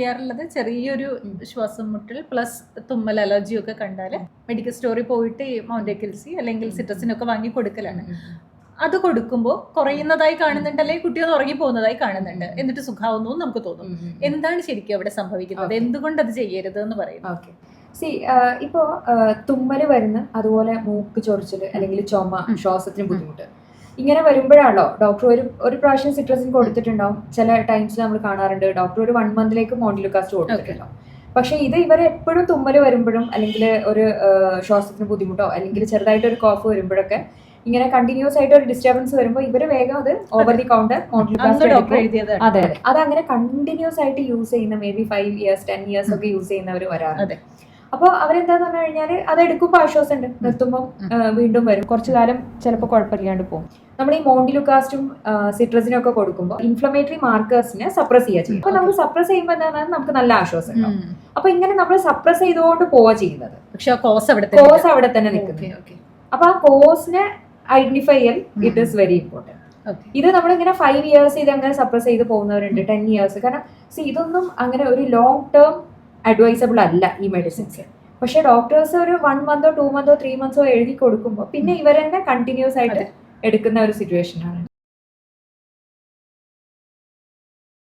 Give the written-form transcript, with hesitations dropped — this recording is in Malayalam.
ചെയ്യാറുള്ളത് ചെറിയൊരു ശ്വാസം മുട്ടൽ പ്ലസ് തുമ്മൽ അലർജിയൊക്കെ കണ്ടാൽ മെഡിക്കൽ സ്റ്റോറിൽ പോയിട്ട് മൗണ്ടേക്കിൽസി അല്ലെങ്കിൽ സിട്രസിനൊക്കെ വാങ്ങി കൊടുക്കലാണ്. അത് കൊടുക്കുമ്പോൾ കുറയുന്നതായി കാണുന്നുണ്ട്, അല്ലെങ്കിൽ കുട്ടി ഒന്ന് ഉറങ്ങി പോകുന്നതായി കാണുന്നുണ്ട്, എന്നിട്ട് സുഖാവുന്നു നമുക്ക് തോന്നും. എന്താണ് ശരിക്കും അവിടെ സംഭവിക്കുന്നത്, എന്തുകൊണ്ട് അത് ചെയ്യരുത് എന്ന് പറയുന്നത്? ഓക്കെ, ഇപ്പോ തുമ്മല് വരുന്ന, അതുപോലെ മൂക്ക് ചൊറിച്ചില് അല്ലെങ്കിൽ ചുമ, ശ്വാസത്തിന് ബുദ്ധിമുട്ട്, ഇങ്ങനെ വരുമ്പോഴാണല്ലോ ഡോക്ടർ ഒരു പ്രാവശ്യം സിട്രസിൻ കൊടുത്തിട്ടുണ്ടാവും. ചില ടൈംസിൽ നമ്മൾ കാണാറുണ്ട് ഡോക്ടർ ഒരു 1 മന്തിലേക്ക് മോണ്ടിലുക്കാസ്റ്റ് കൊടുത്തിട്ടുണ്ടാവും. പക്ഷെ ഇത് ഇവരെ എപ്പോഴും തുമ്മല് വരുമ്പോഴും അല്ലെങ്കിൽ ഒരു ശ്വാസത്തിന് ബുദ്ധിമുട്ടോ അല്ലെങ്കിൽ ചെറുതായിട്ട് ഒരു കോഫ് വരുമ്പോഴൊക്കെ ഇങ്ങനെ കണ്ടിന്യൂസ് ആയിട്ട് ഒരു ഡിസ്റ്റർബൻസ് വരുമ്പോൾ ഇവര് വേഗം അത് ഓവർ ദി കൗണ്ടർ മോണ്ടിലുക്കാസ്റ്റ്, അതെ, അത് അങ്ങനെ കണ്ടിന്യൂസ് ആയിട്ട് യൂസ് ചെയ്യുന്ന മേ ബി 5 years 10 years ഒക്കെ യൂസ് ചെയ്യുന്നവർ വരാറുണ്ട്. അപ്പോൾ അവരെന്താന്ന് പറഞ്ഞു കഴിഞ്ഞാൽ അത് എടുക്കുമ്പോൾ ആശ്വാസമുണ്ട്, നിർത്തുമ്പോൾ വീണ്ടും വരും, കുറച്ചു കാലം ചിലപ്പോൾ കുഴപ്പമില്ലാണ്ട് പോകും. നമ്മൾ ഈ മോണ്ടിലുക്കാസ്റ്റും സിട്രസിനും ഒക്കെ കൊടുക്കുമ്പോൾ ഇൻഫ്ലമേറ്ററി മാർക്കേഴ്സിനെ സപ്രസ് ചെയ്യുക ചെയ്യും. അപ്പൊ നമ്മൾ സപ്രസ് ചെയ്യുമ്പോൾ എന്താണ്, നമുക്ക് നല്ല ആശ്വാസം ഉണ്ടാവും. അപ്പൊ ഇങ്ങനെ നമ്മൾ സപ്രസ് ചെയ്തുകൊണ്ട് പോവുക ചെയ്യുന്നത്, പക്ഷെ കോസ് അവിടെ തന്നെ നിൽക്കുന്നത്. അപ്പൊ ആ കോസിനെ ഐഡന്റിഫൈ ചെയ്യൽ ഇറ്റ് ഈസ് വെരി ഇമ്പോർട്ടൻറ്റ്. ഇത് നമ്മളിങ്ങനെ 5 years ഇത് അങ്ങനെ സപ്രസ് ചെയ്ത് പോകുന്നവരുണ്ട്, 10 years. കാരണം ഇതൊന്നും അങ്ങനെ ഒരു ലോങ് ടേം അഡ്വൈസബിൾ അല്ല ഈ മെഡിസിൻസ്. പക്ഷെ ഡോക്ടേഴ്സ് ഒരു 1 month 2 month 3 months എഴുതി കൊടുക്കുമ്പോൾ പിന്നെ ഇവരെന്നെ കണ്ടിന്യൂസ് ആയിട്ട് എടുക്കുന്ന ഒരു സിറ്റുവേഷൻ ആണ്.